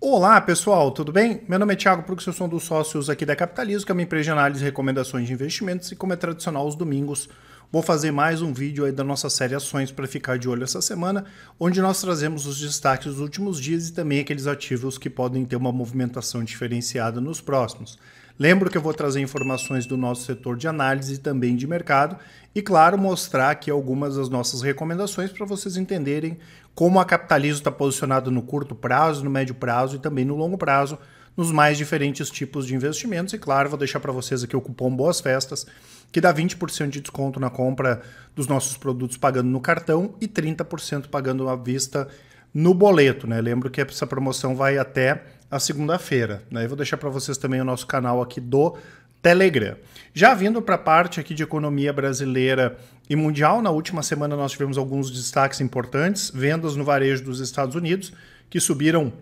Olá pessoal, tudo bem? Meu nome é Thiago Prux, eu sou um dos sócios aqui da Capitalismo, que é uma empresa de análise e recomendações de investimentos, e como é tradicional aos domingos, vou fazer mais um vídeo aí da nossa série Ações para ficar de olho essa semana, onde nós trazemos os destaques dos últimos dias e também aqueles ativos que podem ter uma movimentação diferenciada nos próximos. Lembro que eu vou trazer informações do nosso setor de análise e também de mercado e, claro, mostrar aqui algumas das nossas recomendações para vocês entenderem como a Capitalismo está posicionado no curto prazo, no médio prazo e também no longo prazo, nos mais diferentes tipos de investimentos. E, claro, vou deixar para vocês aqui o cupom Boas Festas, que dá 20% de desconto na compra dos nossos produtos pagando no cartão e 30% pagando à vista no boleto, né? Lembro que essa promoção vai até a segunda-feira, né? Eu vou deixar para vocês também o nosso canal aqui do Telegram. Já vindo para a parte aqui de economia brasileira e mundial, na última semana nós tivemos alguns destaques importantes, vendas no varejo dos Estados Unidos, que subiram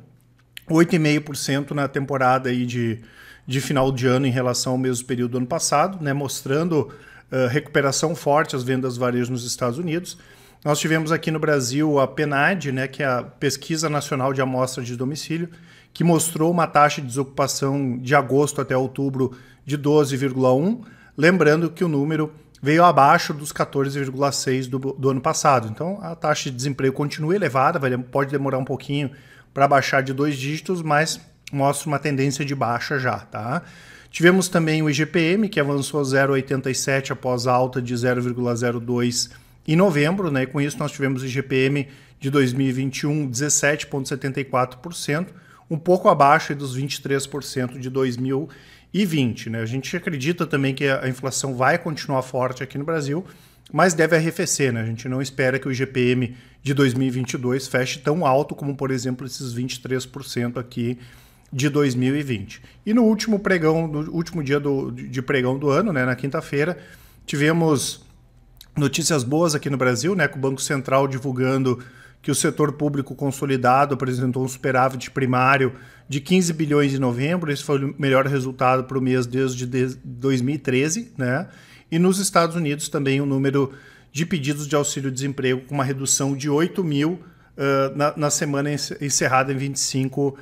8,5% na temporada aí de final de ano em relação ao mesmo período do ano passado, né? Mostrando recuperação forte as vendas do varejo nos Estados Unidos. Nós tivemos aqui no Brasil a PNAD, né, que é a Pesquisa Nacional de Amostra de Domicílio, que mostrou uma taxa de desocupação de agosto até outubro de 12,1%, lembrando que o número veio abaixo dos 14,6% do ano passado. Então, a taxa de desemprego continua elevada, pode demorar um pouquinho para baixar de 2 dígitos, mas mostra uma tendência de baixa já, tá? Tivemos também o IGPM, que avançou 0,87 após alta de 0,02 em novembro, né? E com isso nós tivemos o IGPM de 2021 17,74%, um pouco abaixo dos 23% de 2020, né? A gente acredita também que a inflação vai continuar forte aqui no Brasil, mas deve arrefecer, né? A gente não espera que o IGPM de 2022 feche tão alto como, por exemplo, esses 23% aqui de 2020. E no último pregão, no último dia de pregão do ano, né, na quinta-feira, tivemos notícias boas aqui no Brasil, né, com o Banco Central divulgando que o setor público consolidado apresentou um superávit primário de 15 bilhões em novembro. Esse foi o melhor resultado para o mês desde 2013, né? E nos Estados Unidos também o número de pedidos de auxílio-desemprego com uma redução de 8 mil na semana encerrada em 25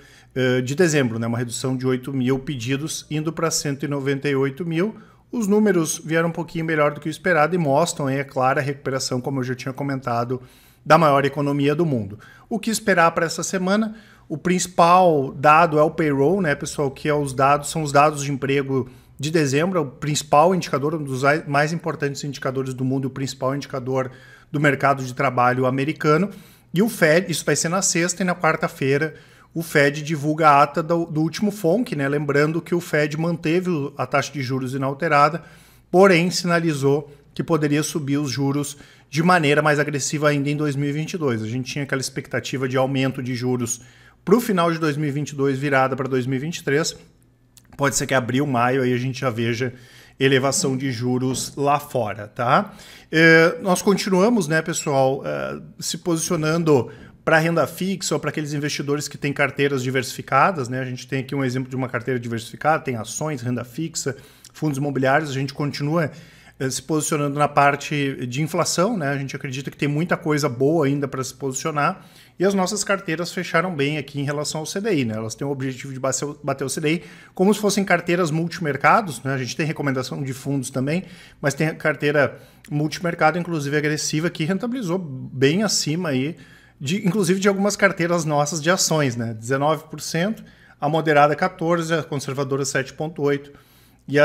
de dezembro, né? Uma redução de 8 mil pedidos indo para 198 mil. Os números vieram um pouquinho melhor do que o esperado e mostram aí a clara recuperação, como eu já tinha comentado, da maior economia do mundo. O que esperar para essa semana? O principal dado é o payroll, né, pessoal, que são os dados de emprego de dezembro, é o principal indicador, um dos mais importantes indicadores do mundo, o principal indicador do mercado de trabalho americano. E o Fed, isso vai ser na sexta e na quarta-feira, o Fed divulga a ata do último FONC, né? Lembrando que o Fed manteve a taxa de juros inalterada, porém sinalizou que poderia subir os juros de maneira mais agressiva ainda em 2022. A gente tinha aquela expectativa de aumento de juros para o final de 2022 virada para 2023. Pode ser que abril, maio, aí a gente já veja elevação de juros lá fora, tá? Nós continuamos, né, pessoal, se posicionando para renda fixa ou para aqueles investidores que têm carteiras diversificadas, né? A gente tem aqui um exemplo de uma carteira diversificada, tem ações, renda fixa, fundos imobiliários. A gente continua se posicionando na parte de inflação, né? A gente acredita que tem muita coisa boa ainda para se posicionar e as nossas carteiras fecharam bem aqui em relação ao CDI, né? Elas têm o objetivo de bater o CDI como se fossem carteiras multimercados, né? A gente tem recomendação de fundos também, mas tem a carteira multimercado, inclusive agressiva, que rentabilizou bem acima aí, inclusive de algumas carteiras nossas de ações, né? 19%, a moderada 14%, a conservadora 7,8%. E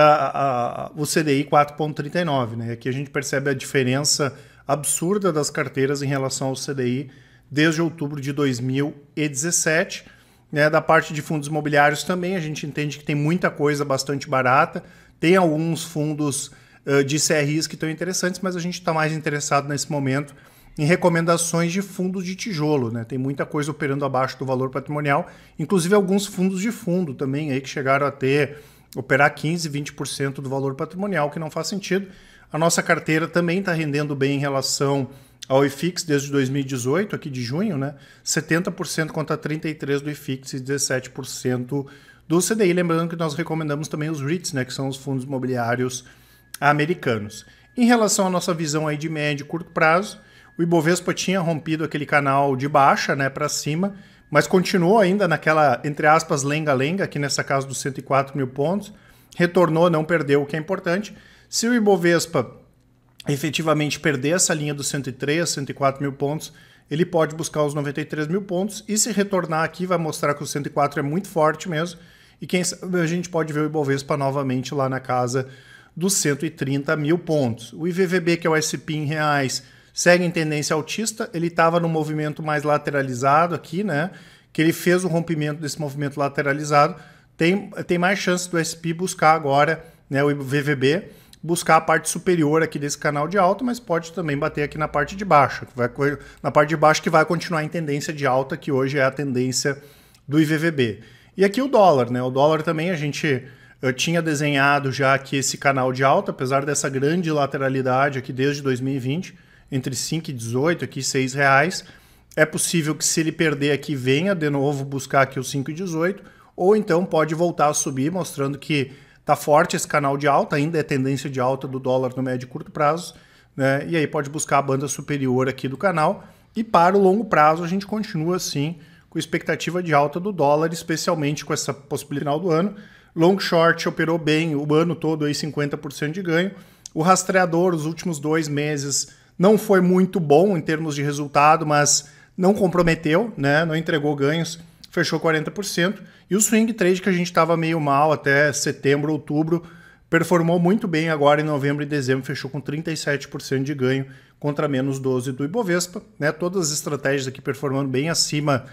o CDI 4,39, né? Aqui a gente percebe a diferença absurda das carteiras em relação ao CDI desde outubro de 2017. Né? Da parte de fundos imobiliários também, a gente entende que tem muita coisa bastante barata. Tem alguns fundos de CRIs que estão interessantes, mas a gente está mais interessado nesse momento em recomendações de fundos de tijolo, né? Tem muita coisa operando abaixo do valor patrimonial, inclusive alguns fundos de fundo também aí que chegaram a operar 15%, 20% do valor patrimonial, que não faz sentido. A nossa carteira também está rendendo bem em relação ao IFIX desde 2018, aqui de junho, né? 70% contra 33% do IFIX e 17% do CDI. Lembrando que nós recomendamos também os REITs, né? Que são os fundos imobiliários americanos. Em relação à nossa visão aí de médio e curto prazo, o Ibovespa tinha rompido aquele canal de baixa, né, para cima, mas continuou ainda naquela, entre aspas, lenga-lenga, aqui nessa casa dos 104 mil pontos, retornou, não perdeu, o que é importante. Se o Ibovespa efetivamente perder essa linha dos 103, 104 mil pontos, ele pode buscar os 93 mil pontos, e se retornar aqui vai mostrar que o 104 é muito forte mesmo, e quem sabe a gente pode ver o Ibovespa novamente lá na casa dos 130 mil pontos. O IVVB, que é o SP em reais, segue em tendência altista, ele estava no movimento mais lateralizado aqui, né? Que ele fez o rompimento desse movimento lateralizado. Tem mais chance do SP buscar agora, né, o IVVB, buscar a parte superior aqui desse canal de alta, mas pode também bater aqui na parte de baixo, na parte de baixo que vai continuar em tendência de alta, que hoje é a tendência do IVVB. E aqui o dólar, né? O dólar também eu tinha desenhado já aqui esse canal de alta, apesar dessa grande lateralidade aqui desde 2020, entre 5,18 aqui R$6. É possível que se ele perder aqui venha de novo buscar aqui os 5,18, ou então pode voltar a subir, mostrando que está forte esse canal de alta, ainda é tendência de alta do dólar no médio e curto prazo, né? E aí pode buscar a banda superior aqui do canal. E para o longo prazo a gente continua assim com expectativa de alta do dólar, especialmente com essa possibilidade no final do ano. Long short operou bem o ano todo, aí 50% de ganho. O rastreador, os últimos 2 meses, não foi muito bom em termos de resultado, mas não comprometeu, né? Não entregou ganhos, fechou 40%. E o swing trade, que a gente estava meio mal até setembro, outubro, performou muito bem agora em novembro e dezembro, fechou com 37% de ganho contra menos 12% do Ibovespa, né? Todas as estratégias aqui performando bem acima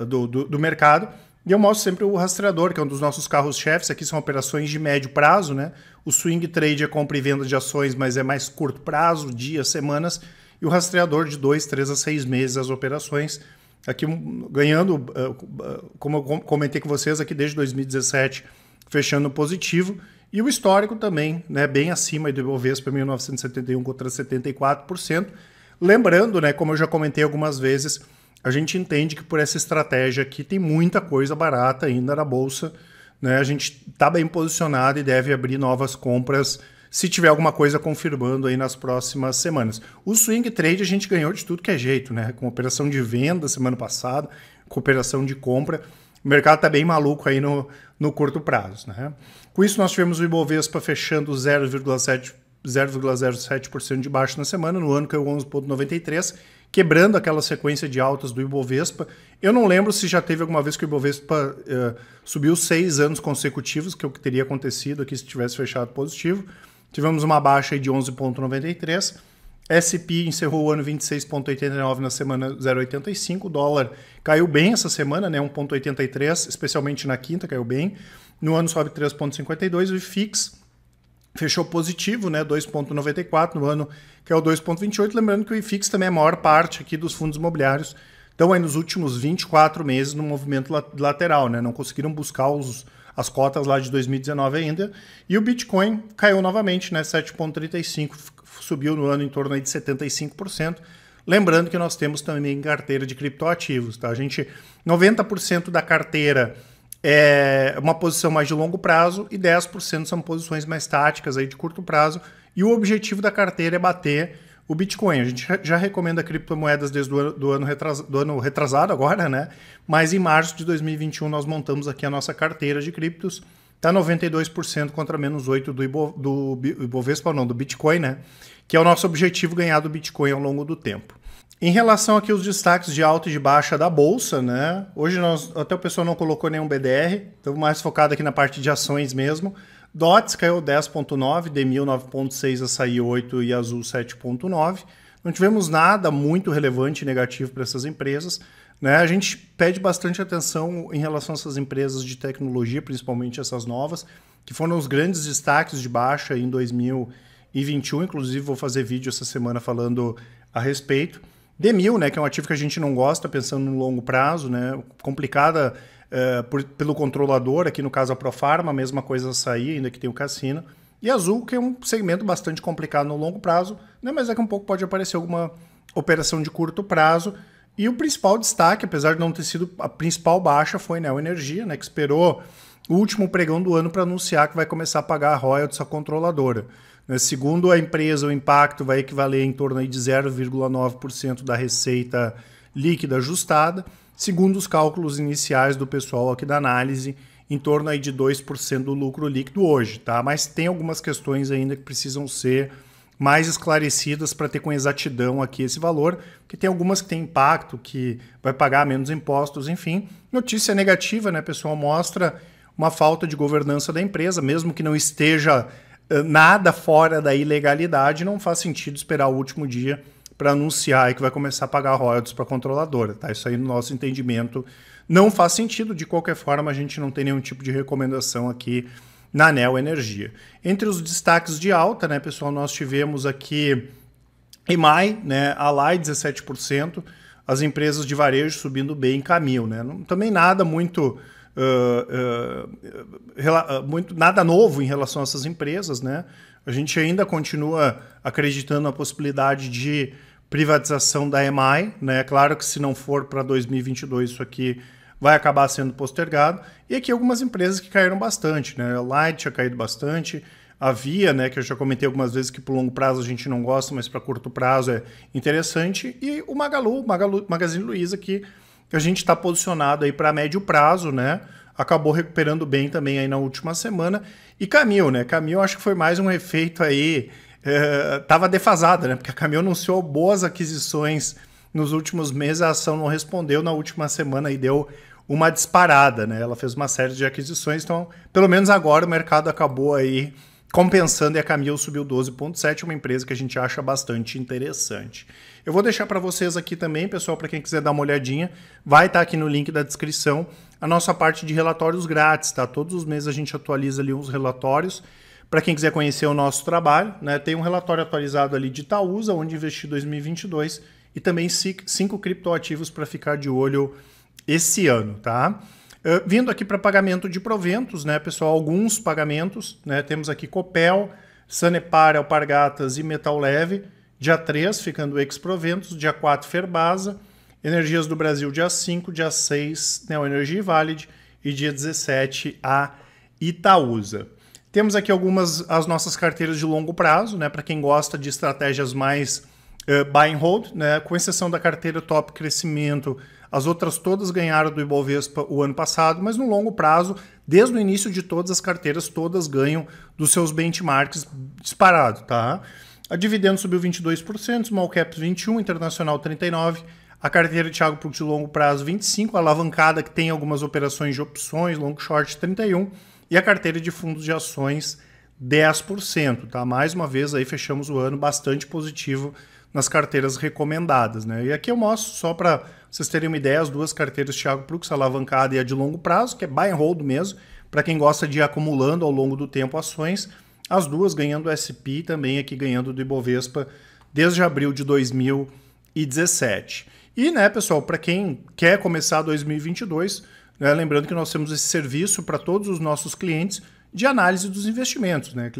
do mercado. E eu mostro sempre o rastreador, que é um dos nossos carros-chefes. Aqui são operações de médio prazo, né? O swing trade é compra e venda de ações, mas é mais curto prazo, dias, semanas. E o rastreador de 2, 3 a 6 meses as operações. Aqui ganhando, como eu comentei com vocês, aqui desde 2017, fechando positivo. E o histórico também, né? Bem acima do Ibovespa, 1971 contra 74%. Lembrando, né? Como eu já comentei algumas vezes, a gente entende que por essa estratégia aqui tem muita coisa barata ainda na bolsa, né? A gente está bem posicionado e deve abrir novas compras se tiver alguma coisa confirmando aí nas próximas semanas. O swing trade a gente ganhou de tudo que é jeito, né? Com operação de venda semana passada, com operação de compra. O mercado está bem maluco aí no curto prazo, né? Com isso nós tivemos o Ibovespa fechando 0,07% de baixo na semana, no ano caiu 11,93%, quebrando aquela sequência de altas do Ibovespa. Eu não lembro se já teve alguma vez que o Ibovespa subiu 6 anos consecutivos, que é o que teria acontecido aqui se tivesse fechado positivo. Tivemos uma baixa aí de 11,93%. S&P encerrou o ano 26,89 na semana 0,85. O dólar caiu bem essa semana, né, 1,83, especialmente na quinta, caiu bem. No ano sobe 3,52. O IFIX fechou positivo, né, 2,94, no ano caiu 2,28. Lembrando que o IFIX também é a maior parte aqui dos fundos imobiliários. Então, aí nos últimos 24 meses no movimento lateral, né, não conseguiram buscar as cotas lá de 2019 ainda. E o Bitcoin caiu novamente, né, 7,35, subiu no ano em torno aí de 75%. Lembrando que nós temos também carteira de criptoativos, tá? 90% da carteira é uma posição mais de longo prazo e 10% são posições mais táticas aí de curto prazo. E o objetivo da carteira é bater o Bitcoin. A gente já recomenda criptomoedas desde do ano retrasado agora, né? Mas em março de 2021 nós montamos aqui a nossa carteira de criptos. Está 92% contra menos 8% do Ibovespa, não, do Bitcoin, né? Que é o nosso objetivo, ganhar do Bitcoin ao longo do tempo. Em relação aqui aos destaques de alta e de baixa da Bolsa, né? Hoje até o pessoal não colocou nenhum BDR, estamos mais focado aqui na parte de ações mesmo. DOTS caiu 10,9, DMIL 9,6, Açaí 8 e Azul 7,9. Não tivemos nada muito relevante e negativo para essas empresas, né? A gente pede bastante atenção em relação a essas empresas de tecnologia, principalmente essas novas, que foram os grandes destaques de baixa em 2021. Inclusive vou fazer vídeo essa semana falando a respeito. DMIL, né, que é um ativo que a gente não gosta, pensando no longo prazo, né, complicada pelo controlador, aqui no caso a Profarma, a mesma coisa Açaí, ainda que tem o Cassino. E Azul, que é um segmento bastante complicado no longo prazo, né, mas daqui a um pouco pode aparecer alguma operação de curto prazo. E o principal destaque, apesar de não ter sido a principal baixa, foi Neo Energia, né, que esperou o último pregão do ano para anunciar que vai começar a pagar a royalties à controladora. Segundo a empresa, o impacto vai equivaler em torno aí de 0,9% da receita líquida ajustada, segundo os cálculos iniciais do pessoal aqui da análise, em torno aí de 2% do lucro líquido hoje, tá? Mas tem algumas questões ainda que precisam ser mais esclarecidas para ter com exatidão aqui esse valor, porque tem algumas que tem impacto, que vai pagar menos impostos, enfim. Notícia negativa, né, pessoal? Mostra uma falta de governança da empresa, mesmo que não esteja nada fora da ilegalidade, não faz sentido esperar o último dia para anunciar que vai começar a pagar royalties para a controladora, tá? Isso aí, no nosso entendimento, não faz sentido. De qualquer forma, a gente não tem nenhum tipo de recomendação aqui na Neo Energia. Entre os destaques de alta, né, pessoal, nós tivemos aqui EMAI, né, Allied 17%, as empresas de varejo subindo bem, Camil, né? Também nada muito nada novo em relação a essas empresas, né? A gente ainda continua acreditando na possibilidade de privatização da EMAI, né? Claro que se não for para 2022 isso aqui vai acabar sendo postergado. E aqui algumas empresas que caíram bastante, né? A Light tinha caído bastante, a Via, né, que eu já comentei algumas vezes que por longo prazo a gente não gosta, mas para curto prazo é interessante, e o Magazine Luiza, que a gente está posicionado aí para médio prazo, né? Acabou recuperando bem também aí na última semana. E Camil, né? Camil acho que foi mais um efeito aí, tava defasada, né? Porque a Camil anunciou boas aquisições nos últimos meses, a ação não respondeu, na última semana e deu uma disparada, né? Ela fez uma série de aquisições, então pelo menos agora o mercado acabou aí compensando e a Camil subiu 12,7%, uma empresa que a gente acha bastante interessante. Eu vou deixar para vocês aqui também, pessoal, para quem quiser dar uma olhadinha, vai estar aqui no link da descrição a nossa parte de relatórios grátis, tá? Todos os meses a gente atualiza ali uns relatórios. Para quem quiser conhecer o nosso trabalho, né? Tem um relatório atualizado ali de Itaúsa, onde investir 2022, e também 5 criptoativos para ficar de olho esse ano, tá? Vindo aqui para pagamento de proventos, né, pessoal, alguns pagamentos, né? Temos aqui Copel, Sanepar, Alpargatas e Metal Leve, dia 3, ficando ex-proventos, dia 4, Ferbasa, Energias do Brasil, dia 5, dia 6, Neo Energia e Valid, e dia 17, a Itaúsa. Temos aqui as nossas carteiras de longo prazo, né, para quem gosta de estratégias mais buy and hold, né, com exceção da carteira Top Crescimento, as outras todas ganharam do Ibovespa o ano passado, mas no longo prazo, desde o início de todas as carteiras, todas ganham dos seus benchmarks disparado, tá? A dividendo subiu 22%, Small Caps 21%, Internacional 39%, a carteira de Thiago Prux de longo prazo 25%, a alavancada que tem algumas operações de opções, long short 31%, e a carteira de fundos de ações 10%, tá? Mais uma vez aí fechamos o ano bastante positivo nas carteiras recomendadas, né? E aqui eu mostro só para vocês terem uma ideia, as duas carteiras Thiago Prux, a alavancada e a de longo prazo, que é buy and hold mesmo, para quem gosta de ir acumulando ao longo do tempo ações, as duas ganhando SP, também aqui ganhando do Ibovespa desde abril de 2017. E, né, pessoal, para quem quer começar 2022, né, lembrando que nós temos esse serviço para todos os nossos clientes de análise dos investimentos, né?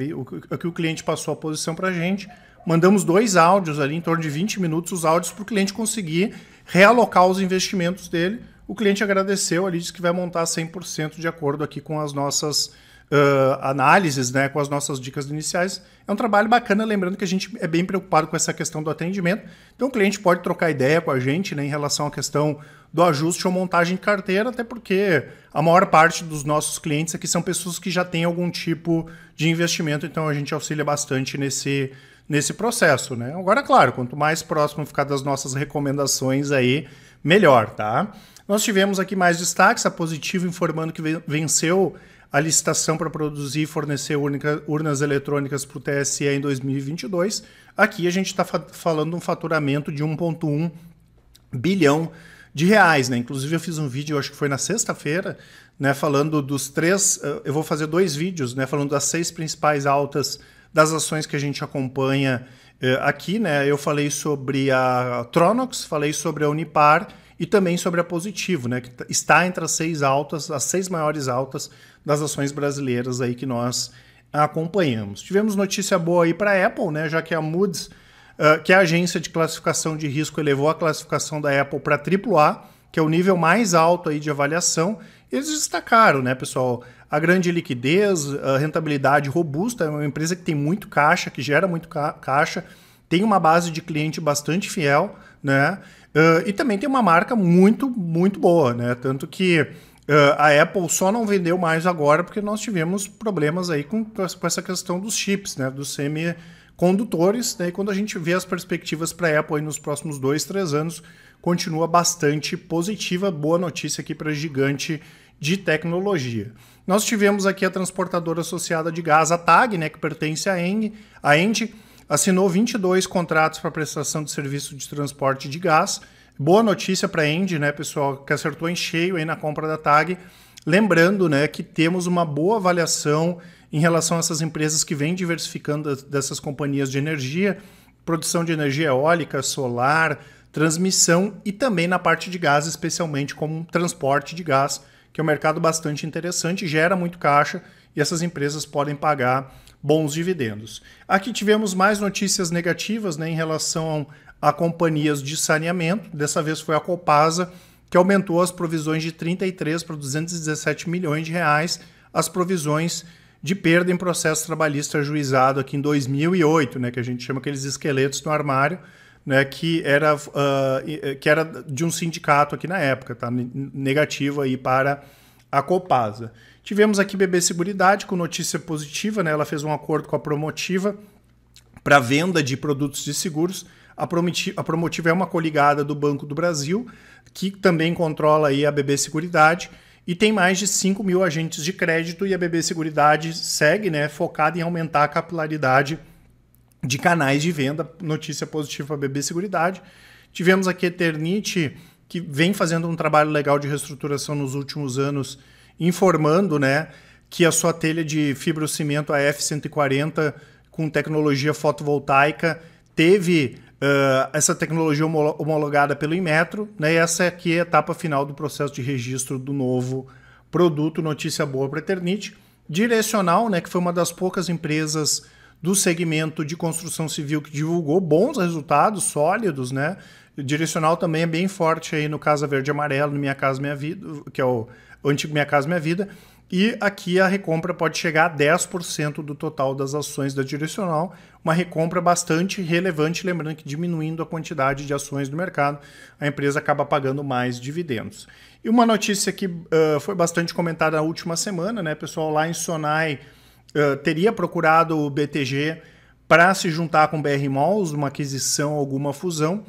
Aqui o cliente passou a posição para a gente, mandamos 2 áudios ali, em torno de 20 minutos, os áudios para o cliente conseguir realocar os investimentos dele. O cliente agradeceu ali, disse que vai montar 100% de acordo aqui com as nossas análises, né, com as nossas dicas iniciais. É um trabalho bacana, lembrando que a gente é bem preocupado com essa questão do atendimento. Então o cliente pode trocar ideia com a gente, né, em relação à questão do ajuste ou montagem de carteira, até porque a maior parte dos nossos clientes aqui são pessoas que já têm algum tipo de investimento, então a gente auxilia bastante nesse processo, né? Agora, claro, quanto mais próximo ficar das nossas recomendações aí, melhor, tá? Nós tivemos aqui mais destaques, a Positivo informando que venceu a licitação para produzir e fornecer urnas eletrônicas para o TSE em 2022. Aqui a gente está falando de um faturamento de 1,1 bilhão de reais, né? Inclusive eu fiz um vídeo, acho que foi na sexta-feira, né, falando dos 3, eu vou fazer 2 vídeos, né, falando das 6 principais altas das ações que a gente acompanha aqui, né? Eu falei sobre a Tronox, falei sobre a Unipar e também sobre a Positivo, né, que está entre as 6 altas, as 6 maiores altas das ações brasileiras aí que nós acompanhamos. Tivemos notícia boa aí para a Apple, né, já que a Moody's, que é a agência de classificação de risco, elevou a classificação da Apple para AAA, que é o nível mais alto aí de avaliação. Eles destacaram, né, pessoal, a grande liquidez, a rentabilidade robusta, é uma empresa que tem muito caixa, que gera muito caixa, tem uma base de cliente bastante fiel, né? E também tem uma marca muito, muito boa, né? Tanto que a Apple só não vendeu mais agora porque nós tivemos problemas aí com essa questão dos chips, né? Dos semicondutores, né? E quando a gente vê as perspectivas para a Apple aí nos próximos 2, 3 anos, continua bastante positiva. Boa notícia aqui para a gigante de tecnologia. Nós tivemos aqui a transportadora associada de gás, a TAG, né? Que pertence à ENGIE. A ENGIE assinou 22 contratos para prestação de serviço de transporte de gás. Boa notícia para a ENGIE, né, pessoal, que acertou em cheio aí na compra da TAG. Lembrando, né, que temos uma boa avaliação em relação a essas empresas que vêm diversificando dessas companhias de energia, produção de energia eólica, solar, transmissão e também na parte de gás, especialmente como transporte de gás, que é um mercado bastante interessante, gera muito caixa e essas empresas podem pagar bons dividendos. Aqui tivemos mais notícias negativas, né, em relação a companhias de saneamento. Dessa vez foi a Copasa, que aumentou as provisões de 33 para 217 milhões de reais, as provisões de perda em processo trabalhista ajuizado aqui em 2008, né, que a gente chama aqueles esqueletos no armário, né, que era de um sindicato aqui na época, tá? Negativo aí para a Copasa. Tivemos aqui BB Seguridade com notícia positiva, né? Ela fez um acordo com a Promotiva para venda de produtos de seguros. A Promotiva é uma coligada do Banco do Brasil, que também controla aí a BB Seguridade, e tem mais de 5 mil agentes de crédito, e a BB Seguridade segue, né, focada em aumentar a capilaridade de canais de venda. Notícia positiva para a BB Seguridade. Tivemos aqui a Eternit, que vem fazendo um trabalho legal de reestruturação nos últimos anos, informando, né, que a sua telha de fibrocimento AF140 com tecnologia fotovoltaica teve essa tecnologia homologada pelo Inmetro, né? E essa aqui é a etapa final do processo de registro do novo produto. Notícia boa para a Eternit. Direcional, né, que foi uma das poucas empresas do segmento de construção civil que divulgou bons resultados, sólidos, né? Direcional também é bem forte aí no Casa Verde e Amarelo, no Minha Casa Minha Vida, que é o antigo Minha Casa Minha Vida. E aqui a recompra pode chegar a 10% do total das ações da Direcional, uma recompra bastante relevante, lembrando que diminuindo a quantidade de ações do mercado, a empresa acaba pagando mais dividendos. E uma notícia que foi bastante comentada na última semana, né, pessoal, lá em Sonai teria procurado o BTG para se juntar com o BR Malls, uma aquisição, alguma fusão.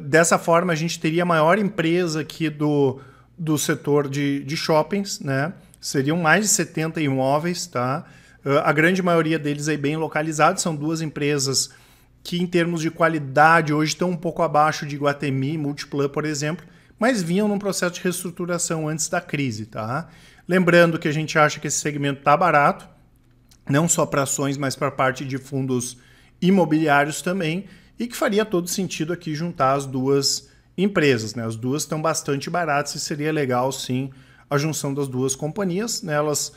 Dessa forma, a gente teria a maior empresa aqui do setor de shoppings, né? Seriam mais de 70 imóveis, tá? A grande maioria deles aí bem localizados, são duas empresas que em termos de qualidade hoje estão um pouco abaixo de Iguatemi e Multiplan, por exemplo, mas vinham num processo de reestruturação antes da crise, tá? Lembrando que a gente acha que esse segmento está barato, não só para ações, mas para a parte de fundos imobiliários também, e que faria todo sentido aqui juntar as duas empresas, né? As duas estão bastante baratas e seria legal, sim, a junção das duas companhias, né? Elas,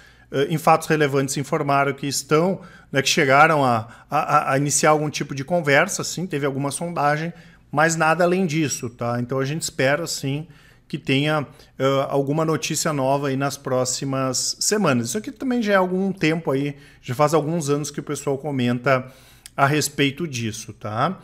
em fatos relevantes, informaram que estão, né, que chegaram a iniciar algum tipo de conversa, sim, teve alguma sondagem, mas nada além disso, tá? Então a gente espera, sim, que tenha alguma notícia nova aí nas próximas semanas. Isso aqui também já é algum tempo aí, já faz alguns anos que o pessoal comenta a respeito disso, tá?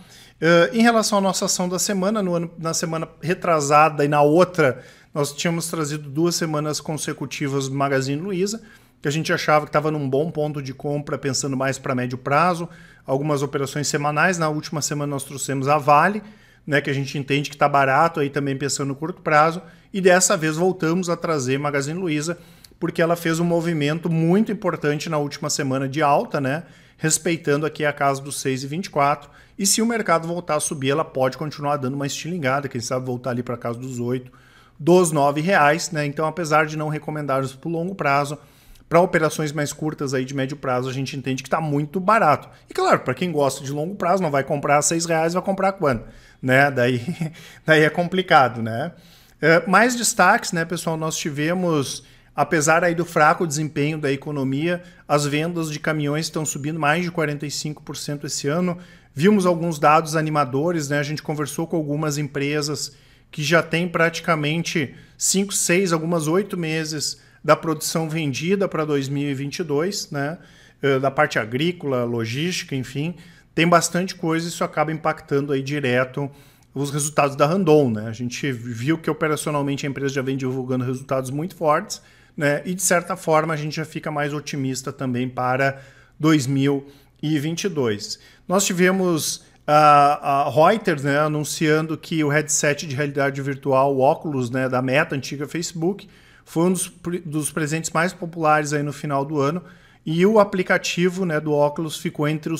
Em relação à nossa ação da semana, na semana retrasada e na outra, nós tínhamos trazido 2 semanas consecutivas do Magazine Luiza, que a gente achava que estava num bom ponto de compra, pensando mais para médio prazo, algumas operações semanais. Na última semana nós trouxemos a Vale, né, que a gente entende que está barato, aí também pensando no curto prazo, e dessa vez voltamos a trazer Magazine Luiza, porque ela fez um movimento muito importante na última semana de alta, né, respeitando aqui a casa dos 6,24, e se o mercado voltar a subir, ela pode continuar dando uma estilingada, quem sabe voltar ali para a casa dos 8, dos R$9, né? Então, apesar de não recomendarmos para o longo prazo, para operações mais curtas aí de médio prazo, a gente entende que está muito barato. E claro, para quem gosta de longo prazo, não vai comprar R$6, vai comprar quando? Né? Daí é complicado, né? Mais destaques, né, pessoal? Nós tivemos, apesar aí do fraco desempenho da economia, as vendas de caminhões estão subindo mais de 45% esse ano. Vimos alguns dados animadores, né? A gente conversou com algumas empresas que já tem praticamente 5, 6, algumas 8 meses da produção vendida para 2022, né? Da parte agrícola, logística, enfim, tem bastante coisa e isso acaba impactando aí direto os resultados da Randon, né? A gente viu que operacionalmente a empresa já vem divulgando resultados muito fortes, né? E de certa forma a gente já fica mais otimista também para 2022. Nós tivemos a Reuters, né, anunciando que o headset de realidade virtual, o Oculus, né, da Meta, antiga Facebook, foi um dos presentes mais populares aí no final do ano, e o aplicativo, né, do Oculus ficou entre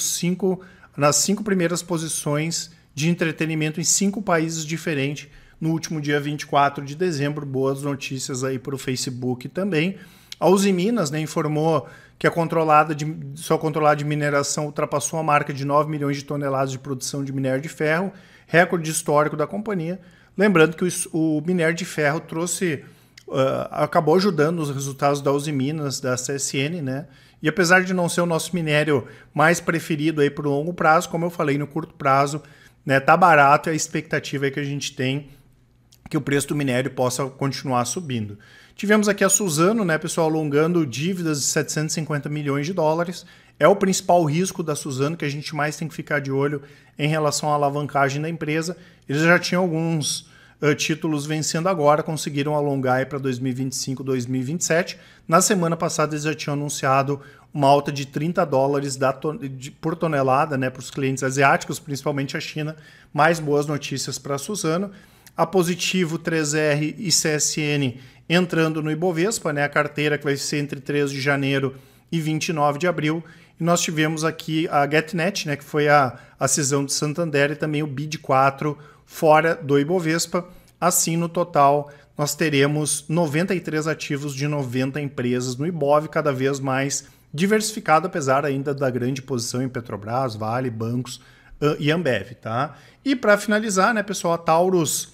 nas 5 primeiras posições de entretenimento em 5 países diferentes no último dia 24 de dezembro. Boas notícias aí para o Facebook também. A Uzi Minas, né, informou que sua controlada de mineração ultrapassou a marca de 9 milhões de toneladas de produção de minério de ferro, recorde histórico da companhia. Lembrando que o minério de ferro acabou ajudando os resultados da Uzi Minas, da CSN, né? E apesar de não ser o nosso minério mais preferido aí para o longo prazo, como eu falei, no curto prazo, né, tá barato, e a expectativa é que a gente tem que o preço do minério possa continuar subindo. Tivemos aqui a Suzano, né, pessoal, alongando dívidas de 750 milhões de dólares. É o principal risco da Suzano, que a gente mais tem que ficar de olho em relação à alavancagem da empresa. Eles já tinham alguns títulos vencendo agora, conseguiram alongar para 2025, 2027. Na semana passada eles já tinham anunciado uma alta de 30 dólares por tonelada, né, para os clientes asiáticos, principalmente a China. Mais boas notícias para a Suzano. A Positivo, 3R e CSN entrando no Ibovespa, né, a carteira que vai ser entre 3 de janeiro e 29 de abril. E nós tivemos aqui a GetNet, né, que foi a cisão de Santander, e também o BID4 fora do Ibovespa. Assim, no total, nós teremos 93 ativos de 90 empresas no Ibov, cada vez mais diversificado, apesar ainda da grande posição em Petrobras, Vale, bancos e Ambev. Tá? E para finalizar, né, pessoal, a Taurus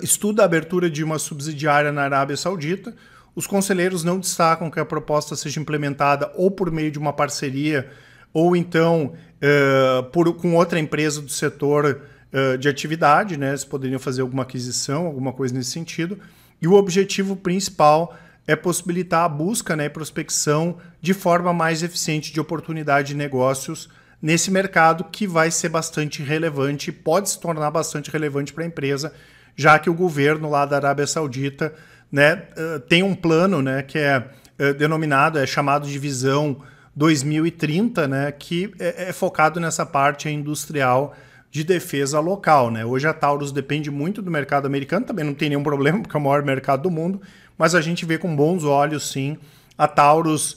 estuda a abertura de uma subsidiária na Arábia Saudita. Os conselheiros não destacam que a proposta seja implementada ou por meio de uma parceria ou então com outra empresa do setor de atividade, né? Eles poderiam fazer alguma aquisição, alguma coisa nesse sentido. E o objetivo principal é possibilitar a busca, né, e prospecção de forma mais eficiente de oportunidade de negócios nesse mercado, que vai ser bastante relevante, pode se tornar bastante relevante para a empresa, já que o governo lá da Arábia Saudita, né, tem um plano, né, que é chamado de Visão 2030, né, que é focado nessa parte industrial de defesa local. Né? Hoje a Taurus depende muito do mercado americano, também não tem nenhum problema, porque é o maior mercado do mundo, mas a gente vê com bons olhos, sim, a Taurus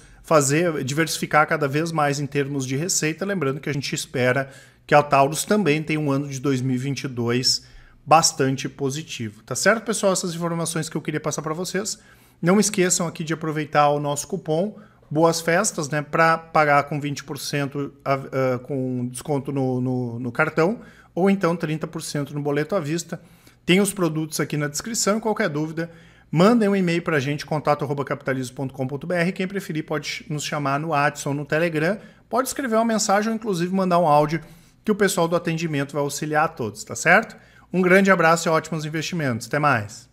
diversificar cada vez mais em termos de receita, lembrando que a gente espera que a Taurus também tenha um ano de 2022 bastante positivo. Tá certo, pessoal? Essas informações que eu queria passar para vocês. Não esqueçam aqui de aproveitar o nosso cupom Boas Festas, né, para pagar com 20% com desconto no cartão, ou então 30% no boleto à vista. Tem os produtos aqui na descrição, e qualquer dúvida, mandem um e-mail para a gente, contato@capitalismo.com.br. Quem preferir pode nos chamar no WhatsApp ou no Telegram, pode escrever uma mensagem ou inclusive mandar um áudio, que o pessoal do atendimento vai auxiliar a todos, tá certo? Um grande abraço e ótimos investimentos. Até mais!